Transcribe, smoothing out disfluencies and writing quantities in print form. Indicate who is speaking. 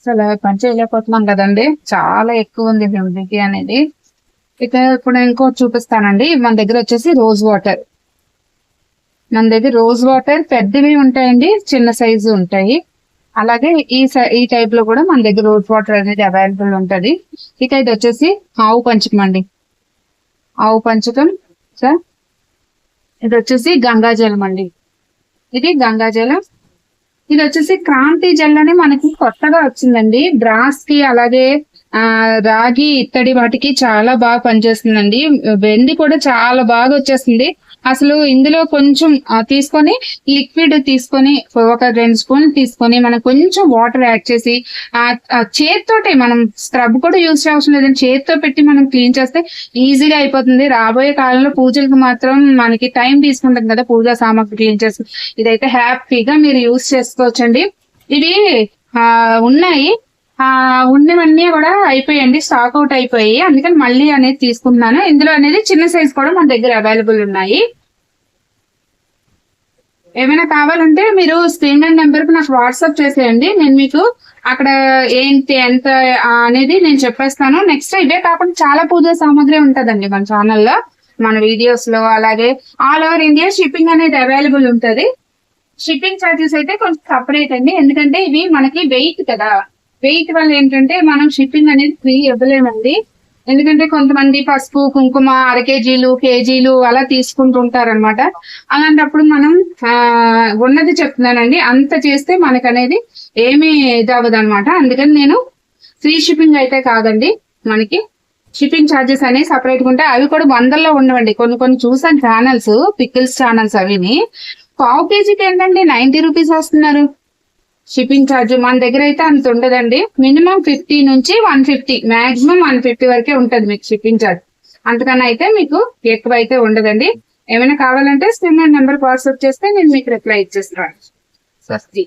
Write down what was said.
Speaker 1: అసలు పని చేయలేకపోతున్నాం కదండి. చాలా ఎక్కువ ఉంది హ్యూమిడిటీ అనేది. ఇక ఇప్పుడు ఇంకోటి చూపిస్తానండి. మన దగ్గర వచ్చేసి రోజ్ వాటర్. మన దగ్గర రోజ్ వాటర్ పెద్దవి ఉంటాయండి, చిన్న సైజు ఉంటాయి. అలాగే ఈ టైప్ లో కూడా మన దగ్గర రోజ్ వాటర్ అనేది అవైలబుల్ ఉంటది. ఇక ఇది వచ్చేసి ఆవు పంచకం అండి. ఆవు పంచకం సార్. ఇది వచ్చేసి గంగాజలం అండి. ఇది గంగాజలం. ఇది వచ్చేసి క్రాంతి జెల్ అని మనకి కొత్తగా వచ్చిందండి. బ్రాస్ కి అలాగే రాగి ఇత్తడి వాటికి చాలా బాగా పనిచేస్తుందండి. వెండి కూడా చాలా బాగా వచ్చేస్తుంది. అసలు ఇందులో కొంచెం తీసుకొని లిక్విడ్ తీసుకొని ఒక 2 స్పూన్లు తీసుకొని మనం కొంచెం వాటర్ యాడ్ చేసి చేతితోటే మనం స్క్రబ్ కూడా యూజ్ చేయవలసిన లేదండి. చేతితో పెట్టి మనం క్లీన్ చేస్తే ఈజీగా అయిపోతుంది. రాబోయే కాలంలో పూజలకు మాత్రం మనకి టైం తీసుకుంటాం కదా పూజా సామాగ్రి క్లీన్ చేసి. ఇదైతే హ్యాపీగా మీరు యూజ్ చేసుకోవచ్చండి. ఇవి ఉన్నాయి, ఉన్నవన్నీ కూడా అయిపోయాయండి, స్టాక్ అవుట్ అయిపోయి. అందుకని మళ్ళీ అనేది తీసుకుంటున్నాను. ఇందులో అనేది చిన్న సైజ్ కూడా మన దగ్గర అవైలబుల్ ఉన్నాయి. ఏమైనా కావాలంటే మీరు స్క్రీన్ నెంబర్ కి నాకు వాట్సాప్ చేసేయండి. నేను మీకు అక్కడ ఏంటి ఎంత అనేది నేను చెప్పేస్తాను. నెక్స్ట్ ఇవే కాకుండా చాలా పూజా సామాగ్రి ఉంటదండి మన ఛానల్లో, మన వీడియోస్ లో. అలాగే ఆల్ ఓవర్ ఇండియా షిప్పింగ్ అనేది అవైలబుల్ ఉంటది. షిప్పింగ్ ఛార్జెస్ అయితే కొంచెం సపరేట్ అండి, ఎందుకంటే ఇవి మనకి వెయిట్ కదా. వెయిట్ వల్ల ఏంటంటే మనం షిప్పింగ్ అనేది ఫ్రీ ఇవ్వలేమండి. ఎందుకంటే కొంతమంది పసుపు కుంకుమ 1/2 కేజీలు కేజీలు అలా తీసుకుంటుంటారనమాట. అలాంటప్పుడు మనం ఉన్నది చెప్తున్నానండి, అంత చేస్తే మనకు అనేది ఏమీ ఇదవ్వదు అనమాట. అందుకని నేను ఫ్రీ షిప్పింగ్ అయితే కాదండి, మనకి షిప్పింగ్ ఛార్జెస్ అనేవి సపరేట్ గా ఉంటాయి. అవి కూడా 100లో ఉండవండి. కొన్ని చూసాను ఛానల్స్, పికిల్స్ ఛానల్స్. అవిని 1/2 కేజీకి ఏంటంటే 90 రూపీస్ వస్తున్నారు షిప్పింగ్ ఛార్జ్. మన దగ్గర అయితే అంత ఉండదండి. మినిమం 50 నుంచి 150, మాక్సిమం 150 వరకే ఉంటది మీకు షిప్పింగ్ ఛార్జ్. అంతకన్నా అయితే మీకు ఎక్కువ అయితే ఉండదండి. ఏమైనా కావాలంటే స్క్రీన్ నెంబర్ వాట్సాప్ చేస్తే నేను మీకు రిప్లై ఇచ్చేస్తాను. స్వస్తి.